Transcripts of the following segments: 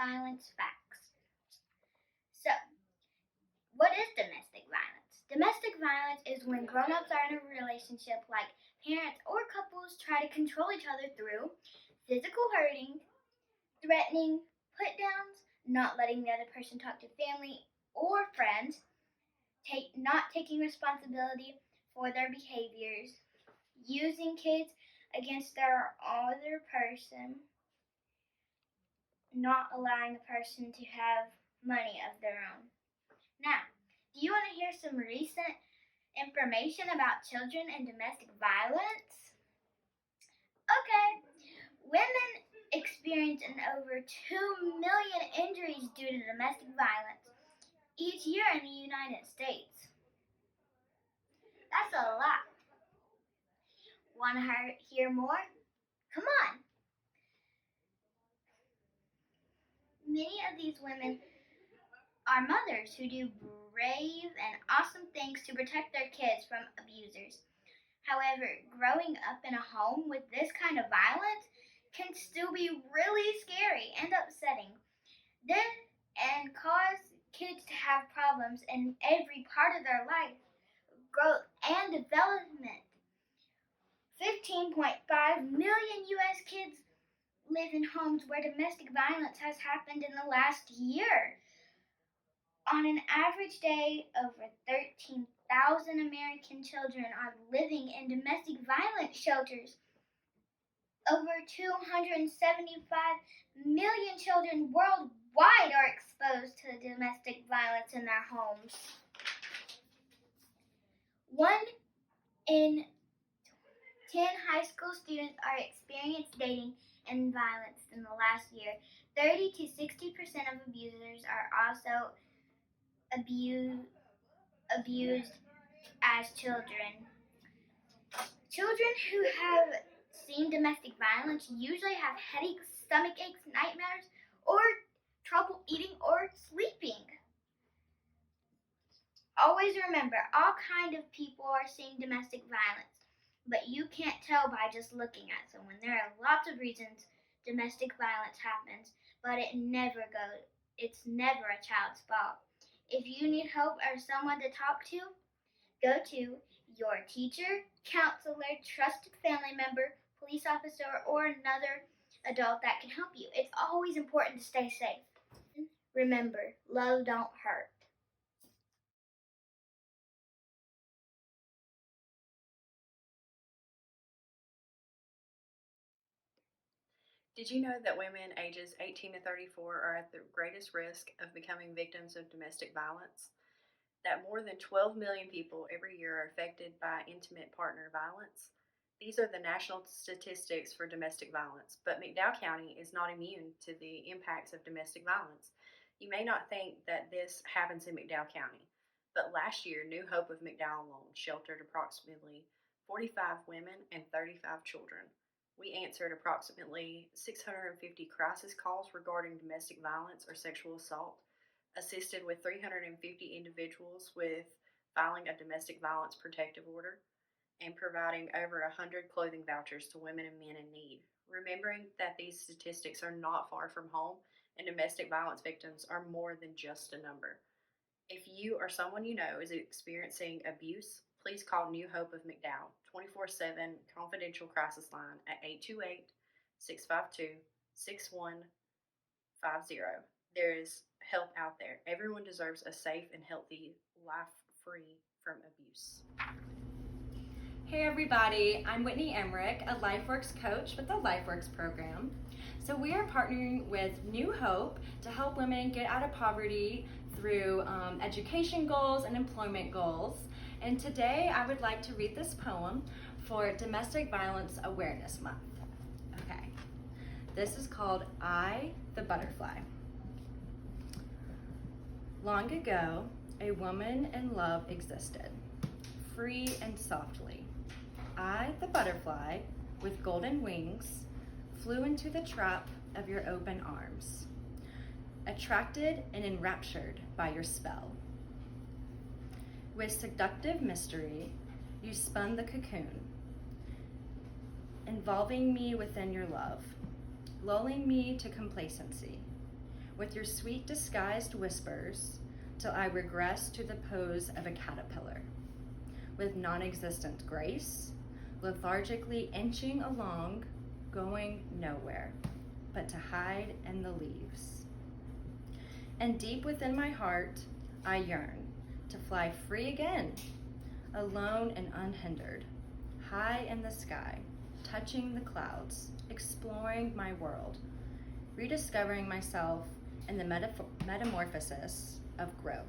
violence facts. So, what is domestic violence? Domestic violence is when grown-ups are in a relationship like parents or couples try to control each other through physical hurting, threatening, put-downs, not letting the other person talk to family or friends, not taking responsibility for their behaviors, using kids against their other person, not allowing the person to have money of their own. Now, do you want to hear some recent information about children and domestic violence? Okay. Women experience over 2 million injuries due to domestic violence each year in the United States. That's a lot. Want to hear more? Come on. Many of these women are mothers who do brave and awesome things to protect their kids from abusers. However, growing up in a home with this kind of violence can still be really scary and upsetting. And cause kids to have problems in every part of their life, growth, and development. 15.5 million U.S. kids live in homes where domestic violence has happened in the last year. On an average day, over 13,000 American children are living in domestic violence shelters. Over 275 million children worldwide are exposed to domestic violence in their homes. 1 in 10 high school students are experienced dating and violence in the last year. 30 to 60% of abusers are also abused as children. Children who have seen domestic violence usually have headaches, stomach aches, nightmares, or trouble eating or sleeping. Always remember, all kinds of people are seeing domestic violence, but you can't tell by just looking at someone. There are lots of reasons domestic violence happens, but it's never a child's fault. If you need help or someone to talk to, go to your teacher, counselor, trusted family member, police officer, or another adult that can help you. It's always important to stay safe. Remember, love don't hurt. Did you know that women ages 18 to 34 are at the greatest risk of becoming victims of domestic violence? That more than 12 million people every year are affected by intimate partner violence? These are the national statistics for domestic violence, but McDowell County is not immune to the impacts of domestic violence. You may not think that this happens in McDowell County, but last year, New Hope of McDowell alone sheltered approximately 45 women and 35 children. We answered approximately 650 crisis calls regarding domestic violence or sexual assault, assisted with 350 individuals with filing a domestic violence protective order, and providing over 100 clothing vouchers to women and men in need. Remembering that these statistics are not far from home and domestic violence victims are more than just a number. If you or someone you know is experiencing abuse, please call New Hope of McDowell 24/7 confidential crisis line at 828-652-6150. There is help out there. Everyone deserves a safe and healthy life free from abuse. Hey everybody, I'm Whitney Emmerich, a LifeWorks coach with the LifeWorks program. So we are partnering with New Hope to help women get out of poverty through education goals and employment goals. And today I would like to read this poem for Domestic Violence Awareness Month. Okay, this is called I, the Butterfly. Long ago, a woman in love existed, free and softly. I, the butterfly, with golden wings, flew into the trap of your open arms, attracted and enraptured by your spell. With seductive mystery, you spun the cocoon, involving me within your love, lulling me to complacency. with your sweet disguised whispers till I regress to the pose of a caterpillar, with non-existent grace, lethargically inching along, going nowhere but to hide in the leaves. And deep within my heart, I yearn to fly free again, alone and unhindered, high in the sky, touching the clouds, exploring my world, rediscovering myself in the metamorphosis of growth.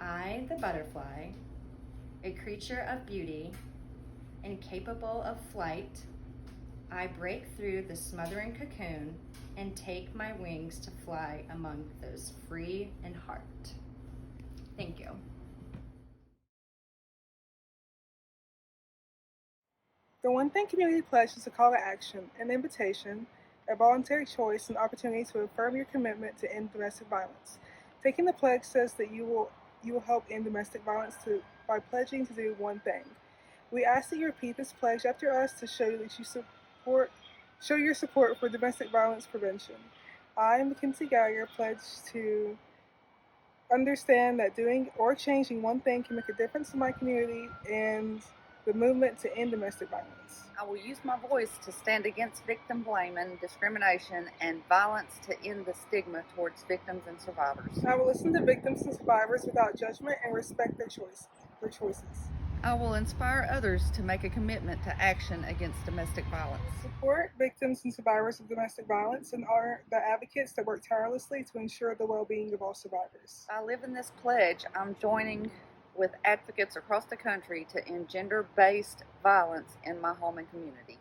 I, the butterfly, a creature of beauty, incapable of flight, I break through the smothering cocoon and take my wings to fly among those free in heart. Thank you. The One Thing Community Pledge is a call to action, an invitation, a voluntary choice, an opportunity to affirm your commitment to end domestic violence. Taking the pledge says that you will help end domestic violence by pledging to do one thing. We ask that you repeat this pledge after us to show that you show your support for domestic violence prevention. I, Mackenzie Geiger, pledge to understand that doing or changing one thing can make a difference in my community and the movement to end domestic violence. I will use my voice to stand against victim blaming, discrimination, and violence to end the stigma towards victims and survivors. I will listen to victims and survivors without judgment and respect their choices. I will inspire others to make a commitment to action against domestic violence. Support victims and survivors of domestic violence and honor the advocates that work tirelessly to ensure the well-being of all survivors. By living this pledge, I'm joining with advocates across the country to end gender-based violence in my home and community.